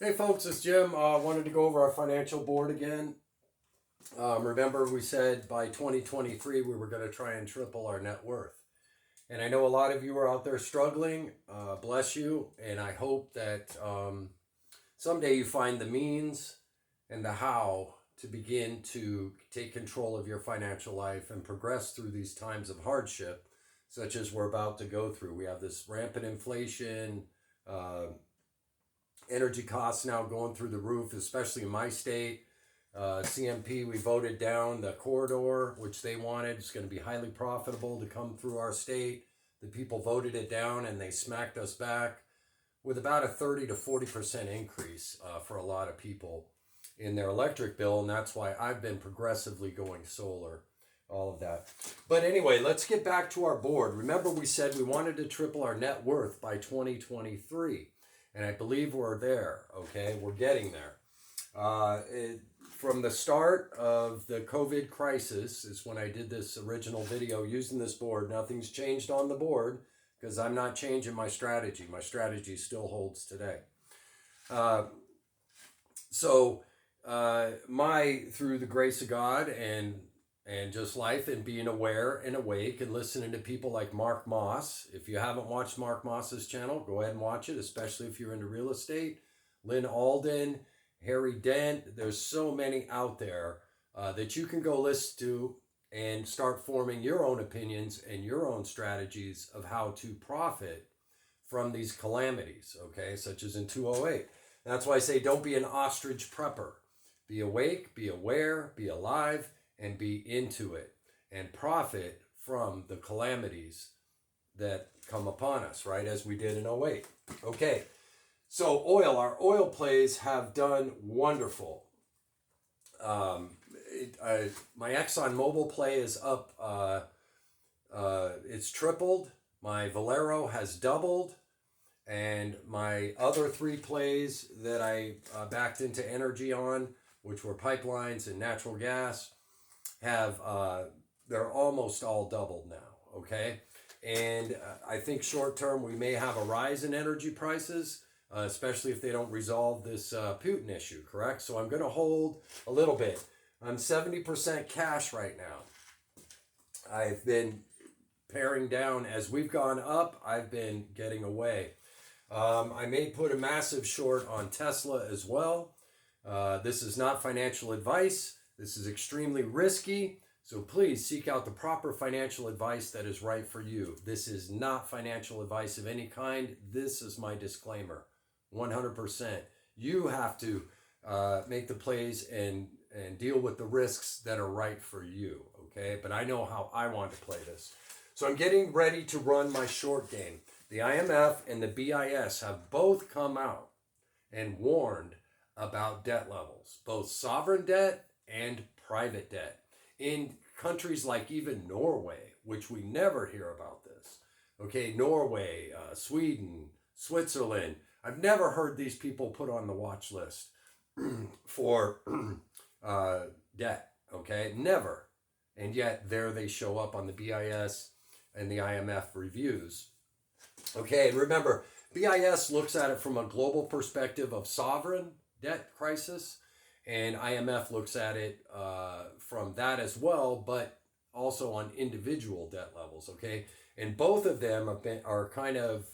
Hey folks, it's Jim. Wanted to go over our financial board again. Remember, we said by 2023 we were going to try and triple our net worth. And I know a lot of you are out there struggling. Bless you. And I hope that someday you find the means and the how to begin to take control of your financial life and progress through these times of hardship, such as we're about to go through. We have this rampant inflation. Energy costs now going through the roof, especially in my state. CMP, we voted down the corridor, which they wanted. It's going to be highly profitable to come through our state. The people voted it down and they smacked us back with about a 30 to 40% increase for a lot of people in their electric bill. And that's why I've been progressively going solar, all of that. But anyway, let's get back to our board. Remember, we said we wanted to triple our net worth by 2023. And I believe we're there, okay? We're getting there. From the start of the COVID crisis is when I did this original video using this board. Nothing's changed on the board because I'm not changing my strategy. My strategy still holds today. Through the grace of God and just life and being aware and awake and listening to people like Mark Moss. If you haven't watched Mark Moss's channel, go ahead and watch it, especially if you're into real estate. Lynn Alden, Harry Dent, there's so many out there that you can go listen to and start forming your own opinions and your own strategies of how to profit from these calamities, okay, such as in 2008. That's why I say don't be an ostrich prepper. Be awake, be aware, be alive, and be into it and profit from the calamities that come upon us, right, as we did in 2008. Okay, so our oil plays have done wonderful. My ExxonMobil play is up, it's tripled. My Valero has doubled. And my other three plays that I backed into energy on, which were pipelines and natural gas, they're almost all doubled now, okay? And I think short term we may have a rise in energy prices, especially if they don't resolve this Putin issue, correct? So I'm going to hold a little bit. I'm 70% cash right now. I've been paring down. As we've gone up, I've been getting away. I may put a massive short on Tesla as well. This is not financial advice. This is extremely risky, so please seek out the proper financial advice that is right for you. This is not financial advice of any kind. This is my disclaimer, 100%. You have to make the plays and deal with the risks that are right for you, okay? But I know how I want to play this. So I'm getting ready to run my short game. The IMF and the BIS have both come out and warned about debt levels, both sovereign debt and private debt. In countries like even Norway, which we never hear about this, okay, Norway, Sweden, Switzerland, I've never heard these people put on the watch list for debt, okay, never. And yet there they show up on the BIS and the IMF reviews. Okay, and remember, BIS looks at it from a global perspective of sovereign debt crisis, and IMF looks at it from that as well, but also on individual debt levels, okay? And both of them are kind of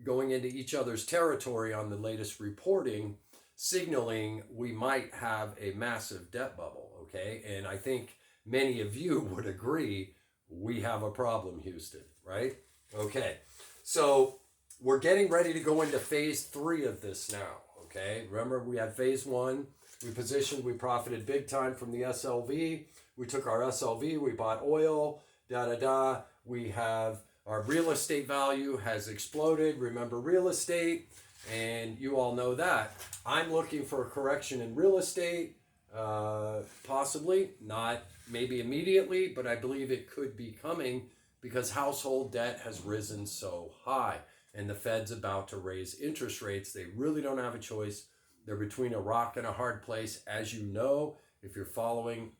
going into each other's territory on the latest reporting, signaling we might have a massive debt bubble, okay? And I think many of you would agree we have a problem, Houston, right? Okay, so we're getting ready to go into phase 3 of this now, okay? Remember, we had phase 1, we profited big time from the SLV. We took our SLV, we bought oil, We have our real estate value has exploded. Remember real estate, and you all know that. I'm looking for a correction in real estate, possibly, not maybe immediately, but I believe it could be coming because household debt has risen so high and the Fed's about to raise interest rates. They really don't have a choice. They're between a rock and a hard place, as you know, if you're following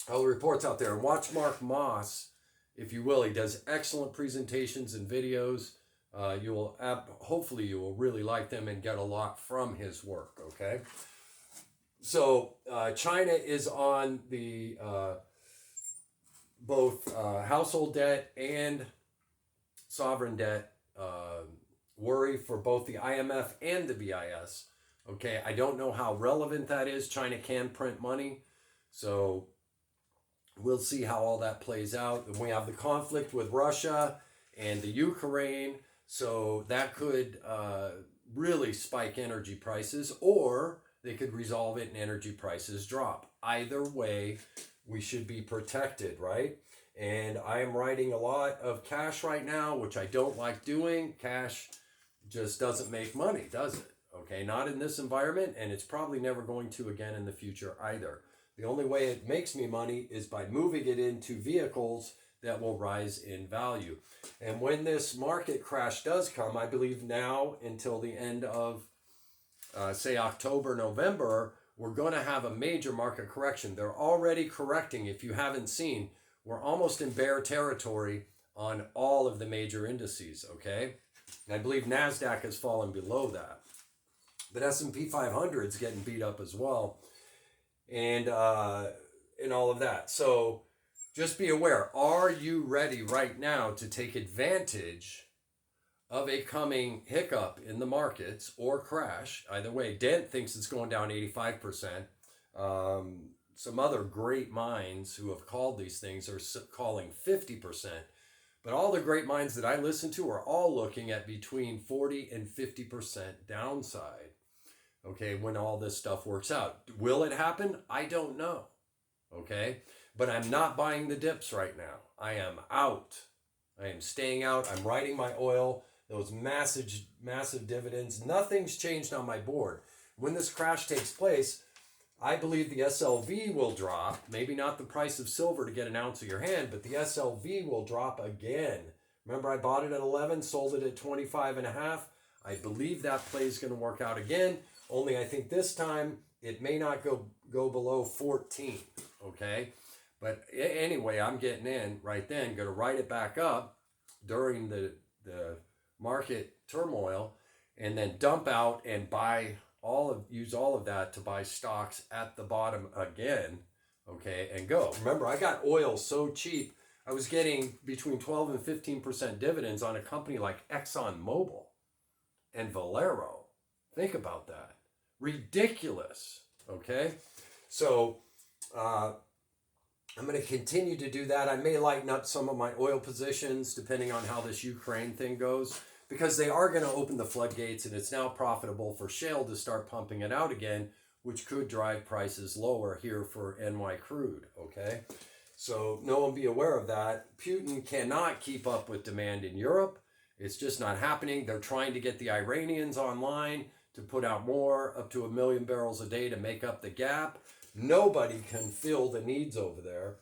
all the reports out there. And watch Mark Moss, if you will. He does excellent presentations and videos hopefully you will really like them and get a lot from his work. Okay, so China is on the both household debt and sovereign debt worry for both the IMF and the BIS. Okay, I don't know how relevant that is. China can print money, so we'll see how all that plays out. And we have the conflict with Russia and the Ukraine, so that could really spike energy prices, or they could resolve it and energy prices drop. Either way, we should be protected, right? And I am writing a lot of cash right now, which I don't like doing. Cash just doesn't make money, does it? Okay, not in this environment, and it's probably never going to again in the future either. The only way it makes me money is by moving it into vehicles that will rise in value. And when this market crash does come, I believe now until the end of, say, October, November, we're going to have a major market correction. They're already correcting. If you haven't seen, we're almost in bear territory on all of the major indices, okay? And I believe NASDAQ has fallen below that. But S&P 500 is getting beat up as well, and all of that. So just be aware, are you ready right now to take advantage of a coming hiccup in the markets or crash? Either way, Dent thinks it's going down 85%. Some other great minds who have called these things are calling 50%. But all the great minds that I listen to are all looking at between 40 and 50% downside. Okay, when all this stuff works out. Will it happen? I don't know. Okay, but I'm not buying the dips right now. I am out. I am staying out. I'm writing my oil, those massive dividends. Nothing's changed on my board. When this crash takes place, I believe the SLV will drop. Maybe not the price of silver to get an ounce of your hand, but the SLV will drop again. Remember, I bought it at 11, sold it at 25 and a half. I believe that play is going to work out again. Only I think this time it may not go below 14, okay? But anyway, I'm getting in right then, going to write it back up during the market turmoil, and then dump out and use all of that to buy stocks at the bottom again, okay, and go. Remember, I got oil so cheap, I was getting between 12 and 15% dividends on a company like ExxonMobil and Valero. Think about that. Ridiculous. Okay, so I'm going to continue to do that. I may lighten up some of my oil positions depending on how this Ukraine thing goes, because they are going to open the floodgates, and it's now profitable for shale to start pumping it out again, which could drive prices lower here for NY crude. Okay, so no one be aware of that. Putin cannot keep up with demand in Europe. It's just not happening. They're trying to get the Iranians online to put out more, up to 1 million barrels a day to make up the gap. Nobody can fill the needs over there.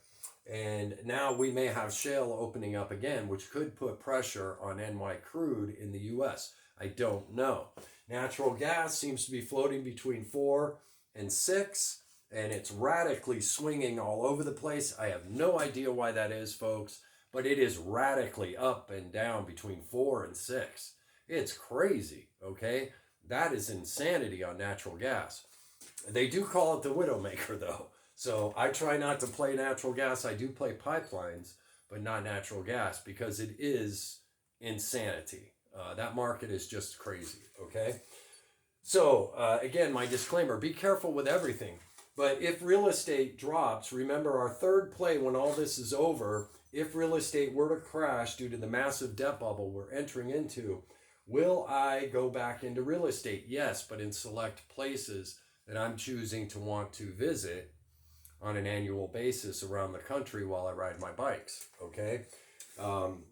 And now we may have shale opening up again, which could put pressure on NY crude in the US. I don't know. Natural gas seems to be floating between 4 and 6, and it's radically swinging all over the place. I have no idea why that is, folks, but it is radically up and down between 4 and 6. It's crazy, okay? That is insanity on natural gas. They do call it the Widowmaker, though. So I try not to play natural gas. I do play pipelines, but not natural gas, because it is insanity. That market is just crazy, okay? So again, my disclaimer, be careful with everything. But if real estate drops, remember our third play when all this is over, if real estate were to crash due to the massive debt bubble we're entering into, will I go back into real estate? Yes, but in select places that I'm choosing to want to visit on an annual basis around the country while I ride my bikes, okay? And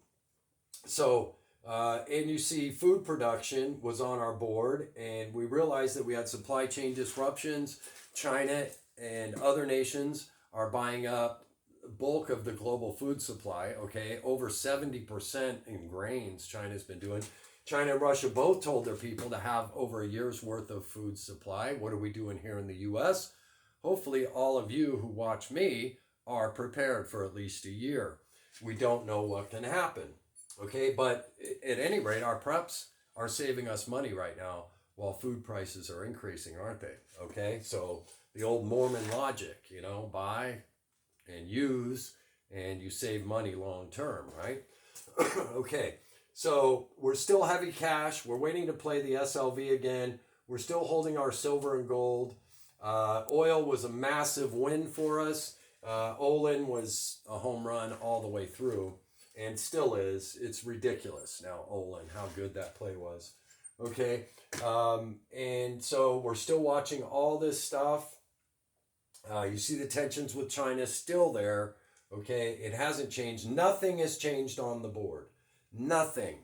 you see food production was on our board, and we realized that we had supply chain disruptions. China and other nations are buying up bulk of the global food supply, okay? Over 70% in grains China's been doing. China and Russia both told their people to have over a year's worth of food supply. What are we doing here in the US? Hopefully all of you who watch me are prepared for at least a year. We don't know what can happen. Okay, but at any rate, our preps are saving us money right now while food prices are increasing, aren't they? Okay, so the old Mormon logic, buy and use and you save money long term, right? Okay, so we're still heavy cash. We're waiting to play the SLV again. We're still holding our silver and gold. Oil was a massive win for us. Olin was a home run all the way through and still is. It's ridiculous now, Olin, how good that play was. Okay, and so we're still watching all this stuff. You see the tensions with China still there. Okay, it hasn't changed. Nothing has changed on the board. Nothing.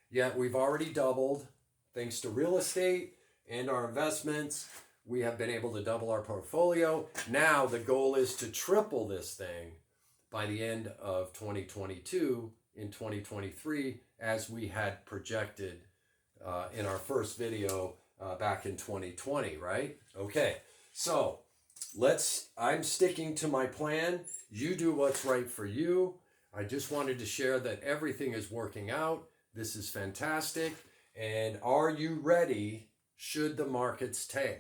Yet we've already doubled thanks to real estate and our investments. We have been able to double our portfolio. Now the goal is to triple this thing by the end of 2022 in 2023, as we had projected in our first video back in 2020, right? Okay, so I'm sticking to my plan. You do what's right for you. I just wanted to share that everything is working out. This is fantastic. And are you ready should the markets tank?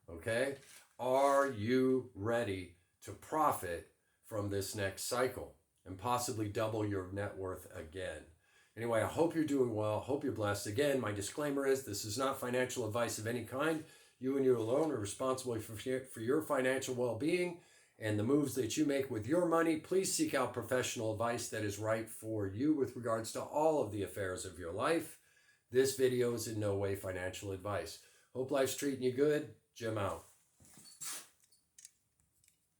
Okay? Are you ready to profit from this next cycle and possibly double your net worth again? Anyway, I hope you're doing well. Hope you're blessed. Again, my disclaimer is this is not financial advice of any kind. You and you alone are responsible for your financial well-being and the moves that you make with your money. Please seek out professional advice that is right for you with regards to all of the affairs of your life. This video is in no way financial advice. Hope life's treating you good. Jim out.